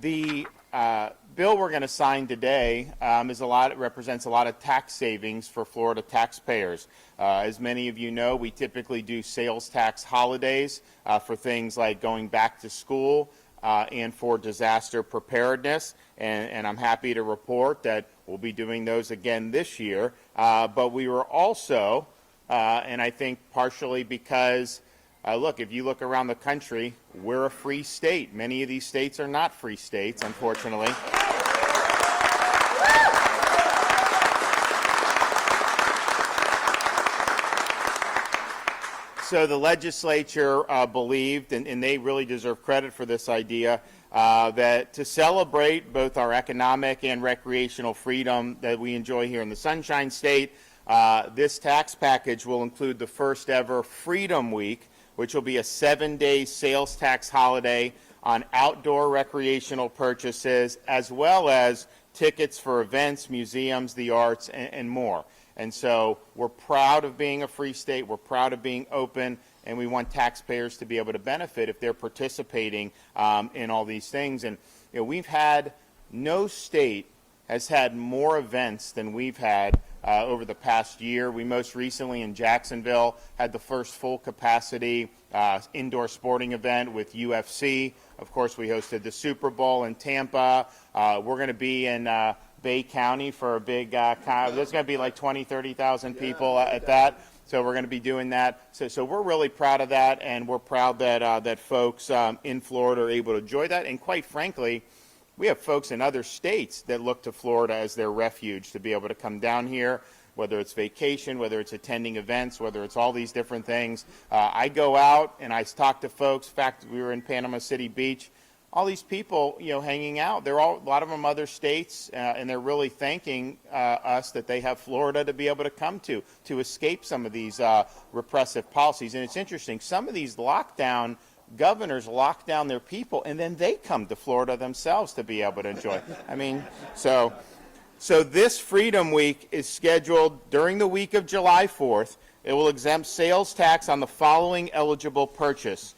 The bill we're going to sign today represents a lot of tax savings for Florida taxpayers. As many of you know, we typically do sales tax holidays for things like going back to school and for disaster preparedness, and I'm happy to report that we'll be doing those again this year. But we were also, and I think partially because look, if you look around the country, we're a free state. Many of these states are not free states, unfortunately. So the legislature believed, and they really deserve credit for this idea, that to celebrate both our economic and recreational freedom that we enjoy here in the Sunshine State, this tax package will include the first ever Freedom Week, which will be a 7-day sales tax holiday on outdoor recreational purchases, as well as tickets for events, museums, the arts, and more. And so we're proud of being a free state, we're proud of being open, and we want taxpayers to be able to benefit if they're participating in all these things. And we've had, no state has had more events than we've had over the past year. We most recently in Jacksonville had the first full capacity indoor sporting event with UFC. Of course, we hosted the Super Bowl in Tampa. We're going to be in Bay County for a big, there's going to be like 20, 30,000 people at that. So we're going to be doing that. So we're really proud of that, and we're proud that, that folks in Florida are able to enjoy that. And quite frankly, we have folks in other states that look to Florida as their refuge to be able to come down here, whether it's vacation, whether it's attending events, whether it's all these different things. I go out and I talk to folks. In fact, we were in Panama City Beach. All these people, hanging out. They're all, a lot of them other states, and they're really thanking us that they have Florida to be able to come to escape some of these repressive policies. And it's interesting, some of these lockdown governors lock down their people, and then they come to Florida themselves to be able to enjoy. I mean, so this Freedom Week is scheduled during the week of July 4th. It will exempt sales tax on the following eligible purchases.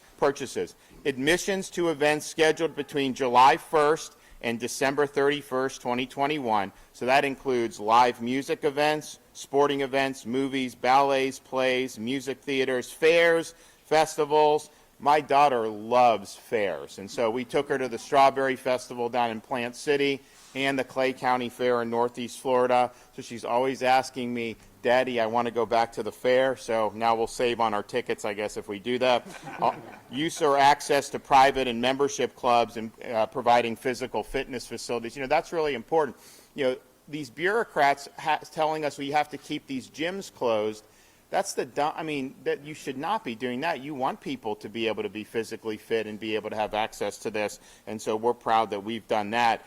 Admissions to events scheduled between July 1st and December 31st, 2021. So that includes live music events, sporting events, movies, ballets, plays, music theaters, fairs, festivals. My daughter loves fairs, and so we took her to the Strawberry Festival down in Plant City and the Clay County Fair in Northeast Florida. So she's always asking me, Daddy, I want to go back to the fair. So now we'll save on our tickets, I guess, if we do that. Use or access to private and membership clubs and providing physical fitness facilities. That's really important. These bureaucrats telling us we have to keep these gyms closed. That's that you should not be doing that. You want people to be able to be physically fit and be able to have access to this, and so we're proud that we've done that.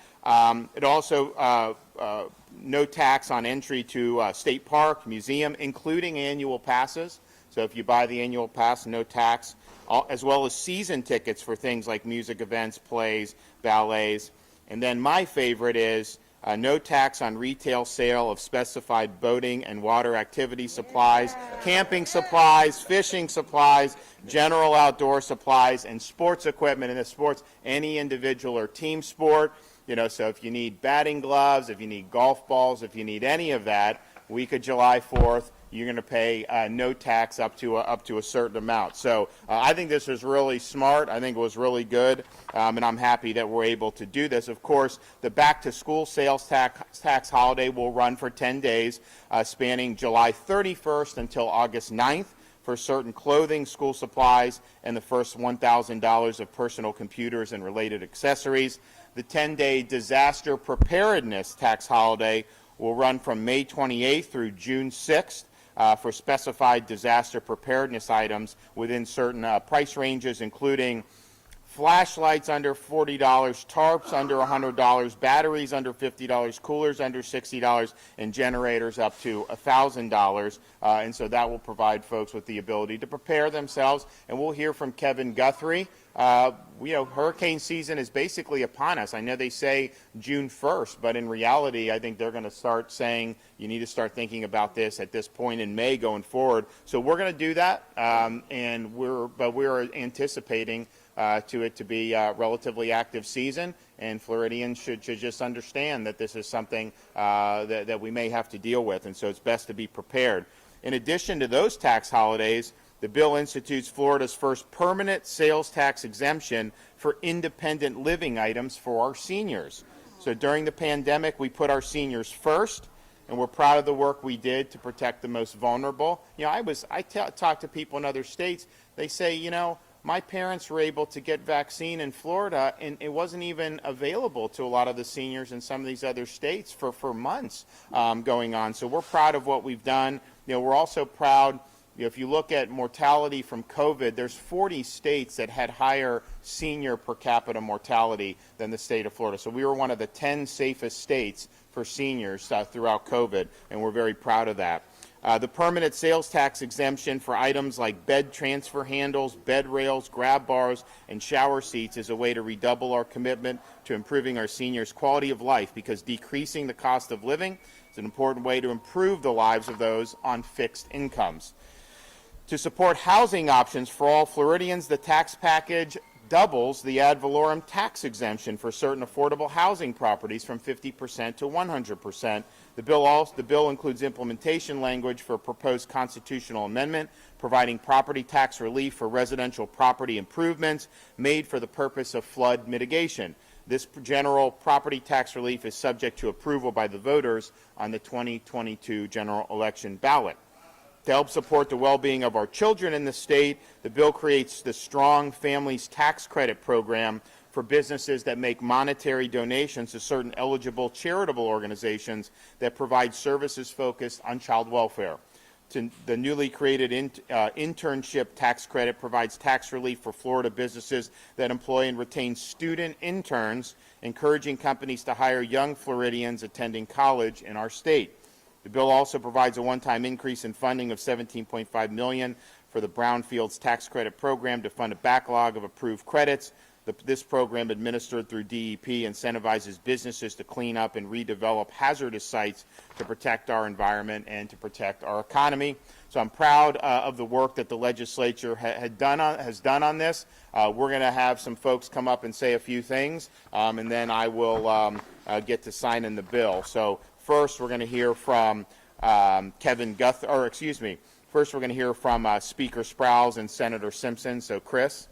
It also, no tax on entry to state park, museum, including annual passes. So if you buy the annual pass, no tax, as well as season tickets for things like music events, plays, ballets. And then my favorite is no tax on retail sale of specified boating and water activity supplies, camping supplies, fishing supplies, general outdoor supplies, and sports equipment in the sports, any individual or team sport. So if you need batting gloves, if you need golf balls, if you need any of that, week of July 4th, you're going to pay no tax up to a certain amount. So I think this was really smart. I think it was really good, and I'm happy that we're able to do this. Of course, the back-to-school sales tax holiday will run for 10 days, spanning July 31st until August 9th for certain clothing, school supplies, and the first $1,000 of personal computers and related accessories. The 10-day disaster preparedness tax holiday will run from May 28th through June 6th. For specified disaster preparedness items within certain price ranges, including flashlights under $40, tarps under $100, batteries under $50, coolers under $60, and generators up to $1,000. And so that will provide folks with the ability to prepare themselves. And we'll hear from Kevin Guthrie. Hurricane season is basically upon us. I know they say June 1st, but in reality, I think they're going to start saying you need to start thinking about this at this point in May going forward. So we're going to do that, and we're anticipating to it to be a relatively active season, and Floridians should just understand that this is something that we may have to deal with, and so it's best to be prepared. In addition to those tax holidays, the bill institutes Florida's first permanent sales tax exemption for independent living items for our seniors. So during the pandemic, we put our seniors first, and we're proud of the work we did to protect the most vulnerable. You know, I talk to people in other states. They say, you know, my parents were able to get vaccine in Florida, and it wasn't even available to a lot of the seniors in some of these other states for months going on. So we're proud of what we've done. You know, we're also proud. If you look at mortality from COVID, there's 40 states that had higher senior per capita mortality than the state of Florida. So we were one of the 10 safest states for seniors throughout COVID, and we're very proud of that. The permanent sales tax exemption for items like bed transfer handles, bed rails, grab bars, and shower seats is a way to redouble our commitment to improving our seniors' quality of life, because decreasing the cost of living is an important way to improve the lives of those on fixed incomes. To support housing options for all Floridians, the tax package doubles the ad valorem tax exemption for certain affordable housing properties from 50% to 100%. The bill includes implementation language for a proposed constitutional amendment providing property tax relief for residential property improvements made for the purpose of flood mitigation. This general property tax relief is subject to approval by the voters on the 2022 general election ballot. To help support the well-being of our children in the state, the bill creates the Strong Families Tax Credit Program for businesses that make monetary donations to certain eligible charitable organizations that provide services focused on child welfare. The newly created internship tax credit provides tax relief for Florida businesses that employ and retain student interns, encouraging companies to hire young Floridians attending college in our state. The bill also provides a one-time increase in funding of $17.5 million for the Brownfields Tax Credit Program to fund a backlog of approved credits. This program, administered through DEP, incentivizes businesses to clean up and redevelop hazardous sites to protect our environment and to protect our economy. So I'm proud of the work that the legislature has done on this. We're going to have some folks come up and say a few things, and then I will get to signing the bill. So first, we're going to hear from First, we're going to hear from Speaker Sprowls and Senator Simpson. So, Chris.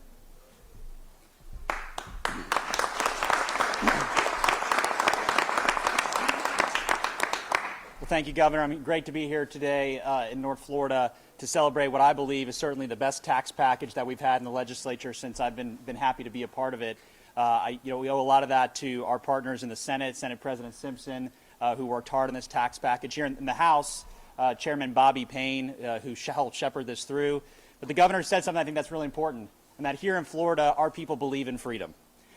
Well, thank you, Governor. I mean, great to be here today in North Florida to celebrate what I believe is certainly the best tax package that we've had in the legislature since I've been happy to be a part of it. We owe a lot of that to our partners in the Senate, Senate President Simpson, who worked hard on this tax package. Here in the House, Chairman Bobby Payne, who helped shepherd this through. But the governor said something I think that's really important, and that here in Florida, our people believe in freedom.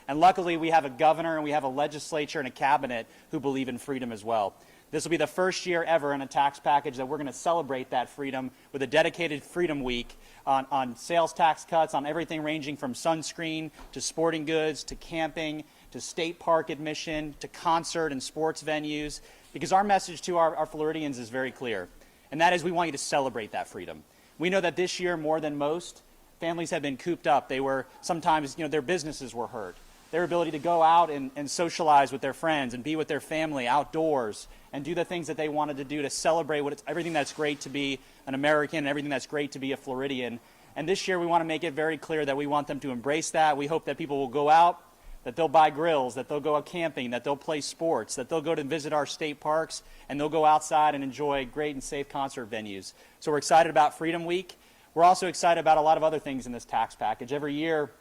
And luckily, we have a governor and we have a legislature and a cabinet who believe in freedom as well. This will be the first year ever in a tax package that we're going to celebrate that freedom with a dedicated Freedom Week on sales tax cuts, on everything ranging from sunscreen to sporting goods to camping to state park admission to concert and sports venues, because our message to our Floridians is very clear, and that is we want you to celebrate that freedom. We know that this year, more than most, families have been cooped up. They were sometimes, their businesses were hurt. Their ability to go out and socialize with their friends and be with their family outdoors and do the things that they wanted to do to celebrate everything that's great to be an American and everything that's great to be a Floridian. And this year we want to make it very clear that we want them to embrace that. We hope that people will go out, that they'll buy grills, that they'll go out camping, that they'll play sports, that they'll go to visit our state parks, and they'll go outside and enjoy great and safe concert venues. So we're excited about Freedom Week. We're also excited about a lot of other things in this tax package. Every year,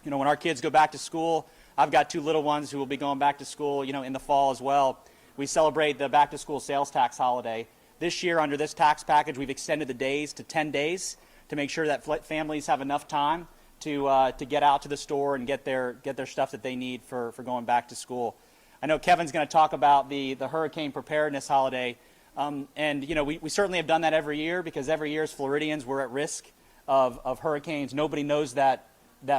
when our kids go back to school, I've got two little ones who will be going back to school, in the fall as well. We celebrate the back-to-school sales tax holiday. This year, under this tax package, we've extended the days to 10 days to make sure that families have enough time to get out to the store and get their stuff that they need for going back to school. I know Kevin's going to talk about the hurricane preparedness holiday, and we certainly have done that every year, because every year as Floridians we're at risk of hurricanes. Nobody knows that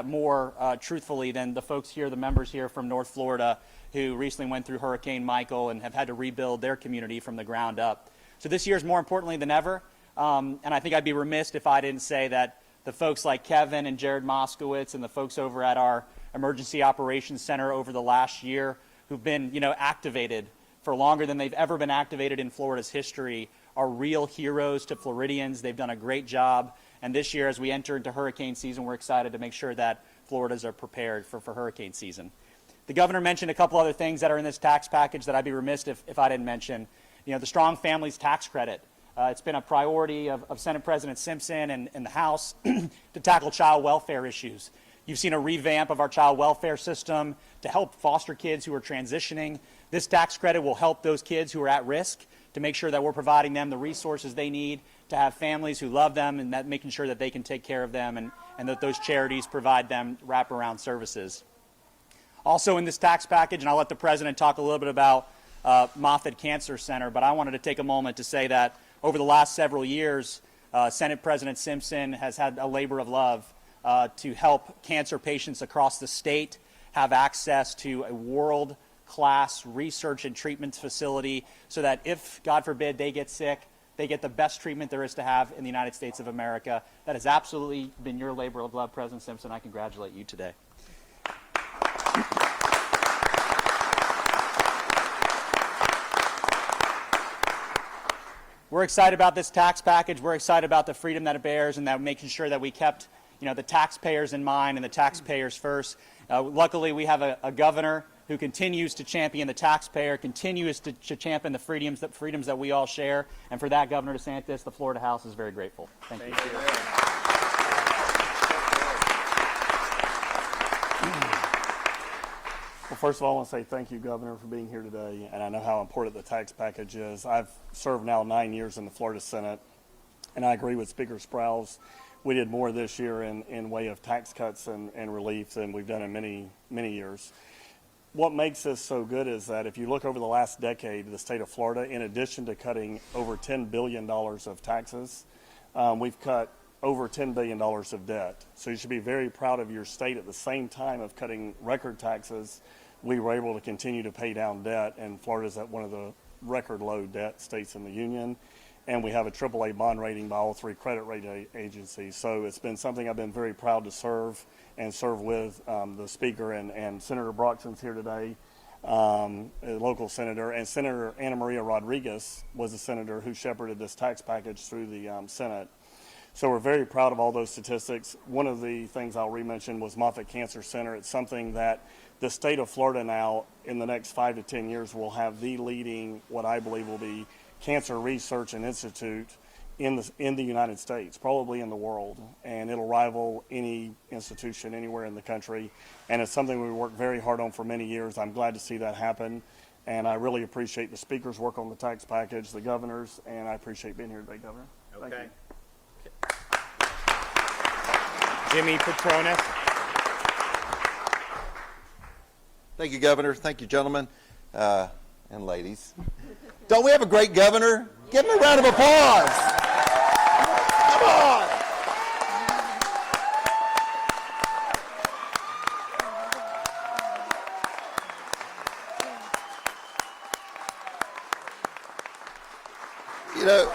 more truthfully than the folks here, the members here from North Florida, who recently went through Hurricane Michael and have had to rebuild their community from the ground up. So this year is more importantly than ever, and I think I'd be remiss if I didn't say that the folks like Kevin and Jared Moskowitz and the folks over at our Emergency Operations Center over the last year who've been, activated for longer than they've ever been activated in Florida's history are real heroes to Floridians. They've done a great job. And this year, as we enter into hurricane season, we're excited to make sure that Floridas are prepared for hurricane season. The governor mentioned a couple other things that are in this tax package that I'd be remiss if I didn't mention. The Strong Families Tax Credit. It's been a priority of Senate President Simpson and the House to tackle child welfare issues. You've seen a revamp of our child welfare system to help foster kids who are transitioning. This tax credit will help those kids who are at risk to make sure that we're providing them the resources they need to have families who love them and that making sure that they can take care of them and that those charities provide them wraparound services. Also in this tax package, and I'll let the President talk a little bit about Moffitt Cancer Center, but I wanted to take a moment to say that over the last several years, Senate President Simpson has had a labor of love to help cancer patients across the state have access to a world-class research and treatment facility so that if, God forbid, they get sick, they get the best treatment there is to have in the United States of America. That has absolutely been your labor of love, President Simpson. I congratulate you today. We're excited about this tax package. We're excited about the freedom that it bears and that making sure that we kept the taxpayers in mind and the taxpayers first. Luckily, we have a governor who continues to champion the taxpayer, continues to champion the freedoms that we all share. And for that, Governor DeSantis, the Florida House is very grateful. Thank you. Well, first of all, I want to say thank you, Governor, for being here today. And I know how important the tax package is. I've served now 9 years in the Florida Senate, and I agree with Speaker Sprouse. We did more this year in way of tax cuts and relief than we've done in many, many years. What makes this so good is that if you look over the last decade, the state of Florida, in addition to cutting over $10 billion of taxes, we've cut over $10 billion of debt. So you should be very proud of your state. At the same time of cutting record taxes, we were able to continue to pay down debt, and Florida is at one of the record low debt states in the union. And we have a AAA bond rating by all three credit rating agencies. So it's been something I've been very proud to serve with the Speaker and Senator Broxton's here today, a local senator, and Senator Ana Maria Rodriguez was the senator who shepherded this tax package through the Senate. So we're very proud of all those statistics. One of the things I'll re-mention was Moffitt Cancer Center. It's something that the state of Florida now, in the next 5 to 10 years, will have the leading, what I believe will be, cancer research and institute in the United States, probably in the world, and it'll rival any institution anywhere in the country. And it's something we worked very hard on for many years. I'm glad to see that happen, and I really appreciate the Speaker's work on the tax package, the Governor's, and I appreciate being here today, Governor. Okay. Thank you. Jimmy Petronis. Thank you, Governor. Thank you, gentlemen and ladies. Don't we have a great governor? Give him a round of applause. Come on. You know,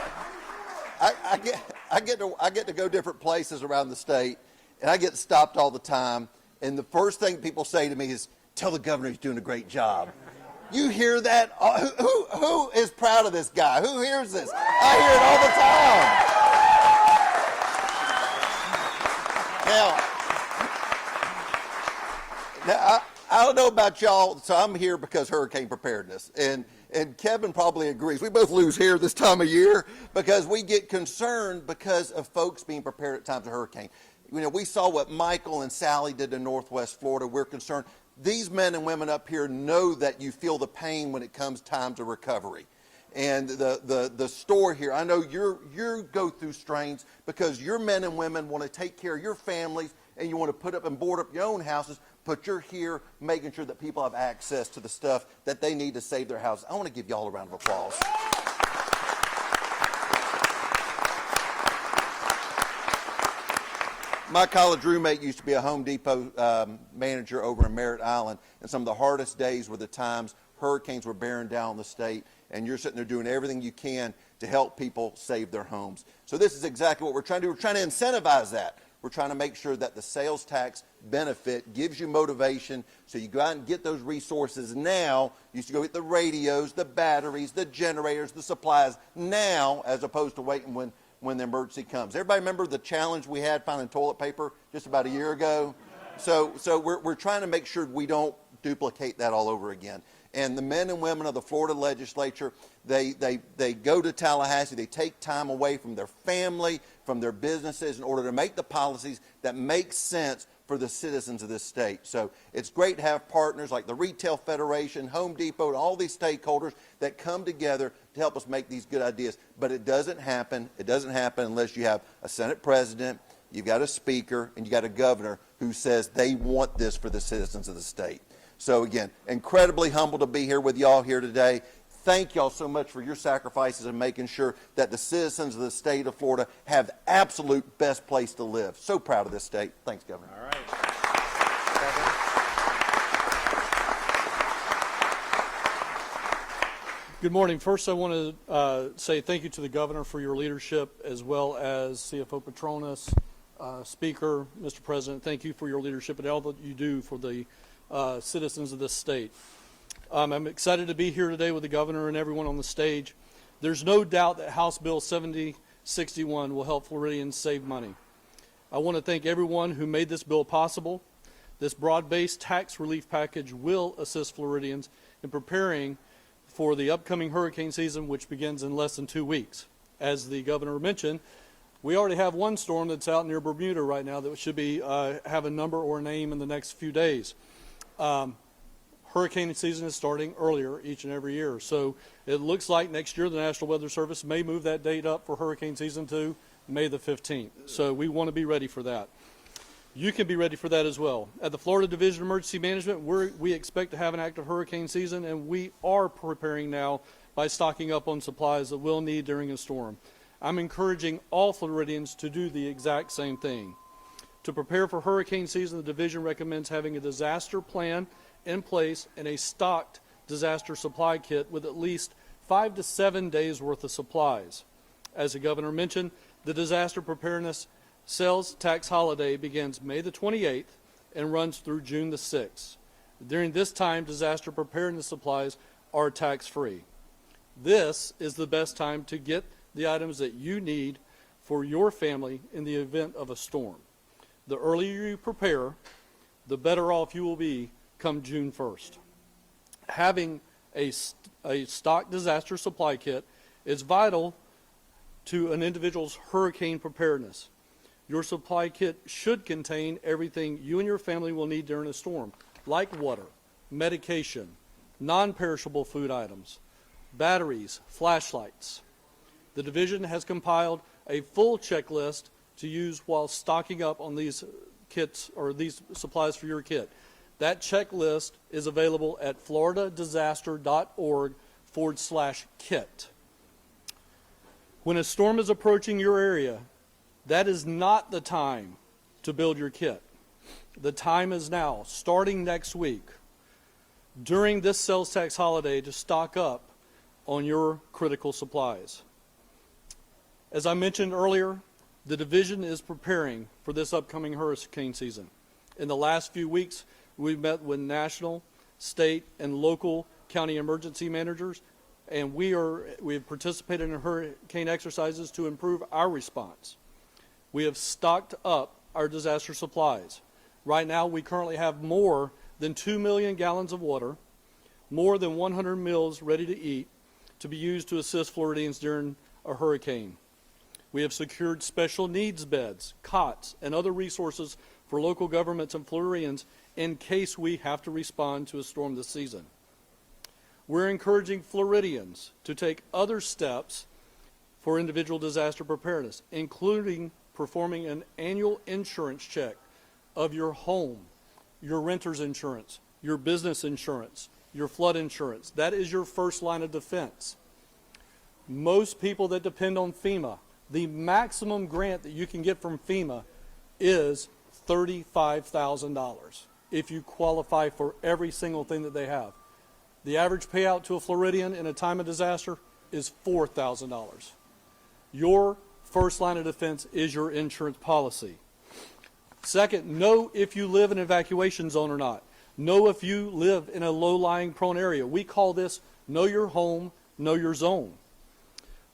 I get to go different places around the state, and I get stopped all the time. And the first thing people say to me is, "Tell the governor he's doing a great job." You hear that? Who is proud of this guy? Who hears this? I hear it all the time. Now I don't know about y'all, so I'm here because hurricane preparedness. And Kevin probably agrees. We both lose hair this time of year because we get concerned because of folks being prepared at times of hurricane. We saw what Michael and Sally did in Northwest Florida. We're concerned. These men and women up here know that you feel the pain when it comes time to recovery. And the store here, I know you go through strains because your men and women want to take care of your families and you want to put up and board up your own houses, but you're here making sure that people have access to the stuff that they need to save their houses. I want to give y'all a round of applause. My college roommate used to be a Home Depot manager over in Merritt Island, and some of the hardest days were the times hurricanes were bearing down the state, and you're sitting there doing everything you can to help people save their homes. So this is exactly what we're trying to do. We're trying to incentivize that. We're trying to make sure that the sales tax benefit gives you motivation, so you go out and get those resources now. You used to go get the radios, the batteries, the generators, the supplies now, as opposed to waiting when the emergency comes. Everybody remember the challenge we had finding toilet paper just about a year ago? So we're trying to make sure we don't duplicate that all over again. And the men and women of the Florida legislature, they go to Tallahassee, they take time away from their family, from their businesses in order to make the policies that make sense for the citizens of this state. So it's great to have partners like the Retail Federation, Home Depot, and all these stakeholders that come together to help us make these good ideas. But it doesn't happen unless you have a Senate president, you've got a speaker, and you got a governor who says they want this for the citizens of the state. So again, incredibly humbled to be here with y'all here today. Thank y'all so much for your sacrifices in making sure that the citizens of the state of Florida have the absolute best place to live. So proud of this state. Thanks, Governor. All right. Good morning. First, I want to say thank you to the governor for your leadership, as well as CFO Petronas, Speaker, Mr. President. Thank you for your leadership and all that you do for the citizens of this state. I'm excited to be here today with the governor and everyone on the stage. There's no doubt that House Bill 7061 will help Floridians save money. I want to thank everyone who made this bill possible. This broad-based tax relief package will assist Floridians in preparing for the upcoming hurricane season, which begins in less than 2 weeks. As the governor mentioned, we already have one storm that's out near Bermuda right now that should be have a number or a name in the next few days. Hurricane season is starting earlier each and every year, so it looks like next year the National Weather Service may move that date up for hurricane season to May the 15th. So we want to be ready for that. You can be ready for that as well. At the Florida Division of Emergency Management, we expect to have an active hurricane season, and we are preparing now by stocking up on supplies that we'll need during a storm. I'm encouraging all Floridians to do the exact same thing. To prepare for hurricane season, the division recommends having a disaster plan in place and a stocked disaster supply kit with at least 5 to 7 days worth of supplies. As the governor mentioned, the disaster preparedness sales tax holiday begins May the 28th and runs through June the 6th. During this time, disaster preparedness supplies are tax-free. This is the best time to get the items that you need for your family in the event of a storm. The earlier you prepare, the better off you will be come June 1st. Having a stock disaster supply kit is vital to an individual's hurricane preparedness. Your supply kit should contain everything you and your family will need during a storm, like water, medication, non-perishable food items, batteries, flashlights. The division has compiled a full checklist to use while stocking up on these kits or these supplies for your kit. That checklist is available at floridadisaster.org/kit. When a storm is approaching your area, that is not the time to build your kit. The time is now, starting next week, during this sales tax holiday, to stock up on your critical supplies. As I mentioned earlier, the division is preparing for this upcoming hurricane season. In the last few weeks, we've met with national, state, and local county emergency managers, and we have participated in hurricane exercises to improve our response. We have stocked up our disaster supplies. Right now, we currently have more than 2 million gallons of water, more than 100 meals ready to eat to be used to assist Floridians during a hurricane. We have secured special needs beds, cots, and other resources for local governments and Floridians in case we have to respond to a storm this season. We're encouraging Floridians to take other steps for individual disaster preparedness, including performing an annual insurance check of your home, your renter's insurance, your business insurance, your flood insurance. That is your first line of defense. Most people that depend on FEMA, the maximum grant that you can get from FEMA is $35,000 if you qualify for every single thing that they have. The average payout to a Floridian in a time of disaster is $4,000. Your first line of defense is your insurance policy. Second, know if you live in an evacuation zone or not. Know if you live in a low-lying prone area. We call this know your home, know your zone.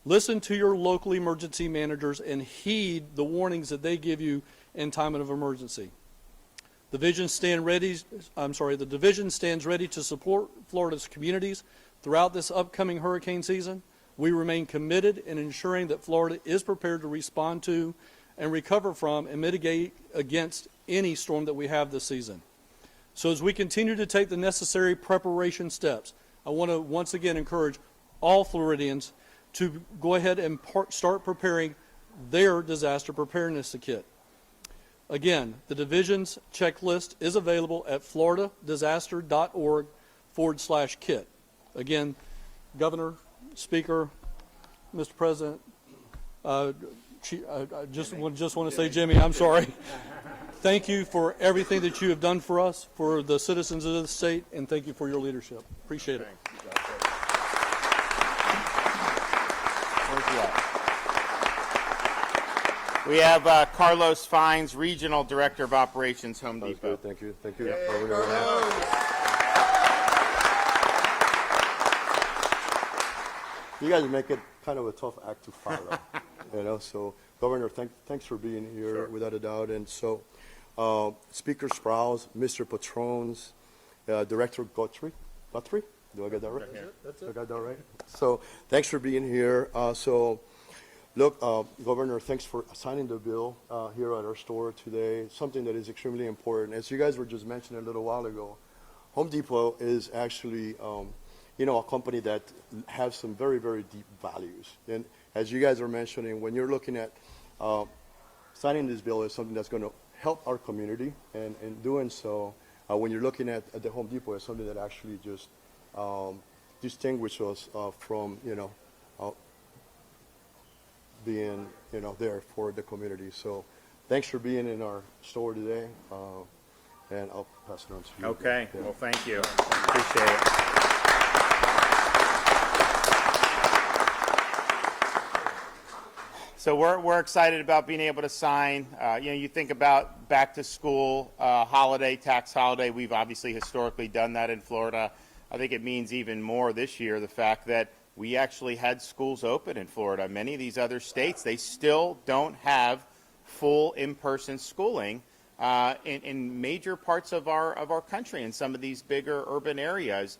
Listen to your local emergency managers and heed the warnings that they give you in time of emergency. The division stands ready to support Florida's communities throughout this upcoming hurricane season. We remain committed in ensuring that Florida is prepared to respond to and recover from and mitigate against any storm that we have this season. So as we continue to take the necessary preparation steps, I want to once again encourage all Floridians to go ahead and start preparing their disaster preparedness kit. Again, the division's checklist is available at floridadisaster.org/kit. Again, Governor, Speaker, Mr. President, I just want to say, Jimmy, I'm sorry. Thank you for everything that you have done for us, for the citizens of the state, and thank you for your leadership. Appreciate it. We have Carlos Fines, Regional Director of Operations, Home Depot. Thank you. Thank you. You guys make it kind of a tough act to follow, So, Governor, thanks for being here, without a doubt. And so, Speaker Sprouse, Mr. Patrons, Director Guthrie. Do I get that right? That's I got that right? So, thanks for being here. Look, Governor, thanks for signing the bill here at our store today, something that is extremely important. As you guys were just mentioning a little while ago, Home Depot is actually, a company that has some very, very deep values. And as you guys are mentioning, when you're looking at signing this bill is something that's going to help our community, and in doing so, when you're looking at the Home Depot, it's something that actually just distinguishes us from, being, there for the community. So thanks for being in our store today, and I'll pass it on to you. Okay, well, thank you. Appreciate it. So we're excited about being able to sign. You think about back to school holiday, tax holiday. We've obviously historically done that in Florida. I think it means even more this year, the fact that we actually had schools open in Florida. Many of these other states, they still don't have full in-person schooling in major parts of our country, in some of these bigger urban areas.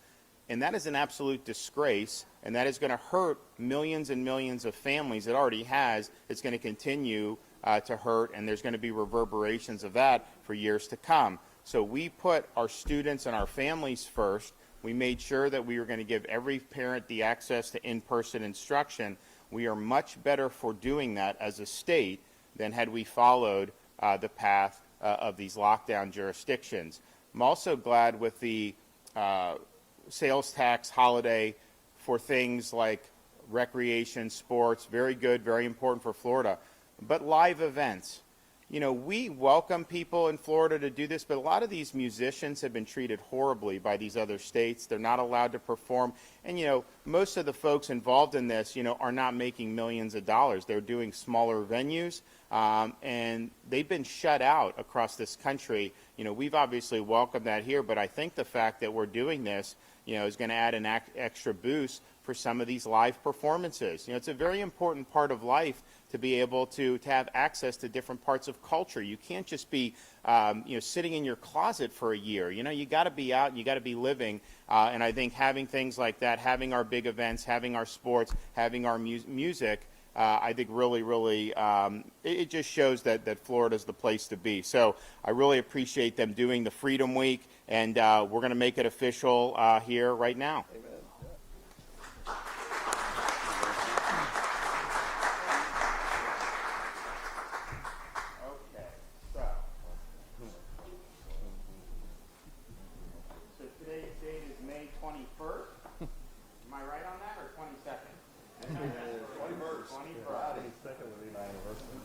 And that is an absolute disgrace, and that is going to hurt millions and millions of families. It already has. It's going to continue to hurt, and there's going to be reverberations of that for years to come. So we put our students and our families first. We made sure that we were going to give every parent the access to in-person instruction. We are much better for doing that as a state than had we followed the path of these lockdown jurisdictions. I'm also glad with the sales tax holiday for things like recreation, sports, very good, very important for Florida, but live events. We welcome people in Florida to do this, but a lot of these musicians have been treated horribly by these other states. They're not allowed to perform. And, most of the folks involved in this, are not making millions of dollars. They're doing smaller venues, and they've been shut out across this country. We've obviously welcomed that here, but I think the fact that we're doing this, is going to add an extra boost for some of these live performances. It's a very important part of life to be able to have access to different parts of culture. You can't just be, sitting in your closet for a year. You got to be out and you got to be living. And I think having things like that, having our big events, having our sports, having our music, I think really, it just shows that Florida's the place to be. So I really appreciate them doing the Freedom Week, and we're going to make it official here right now. Amen. So today's date is May 21st. Am I right on that, or 22nd? 21st. 21st. Second would be my anniversary.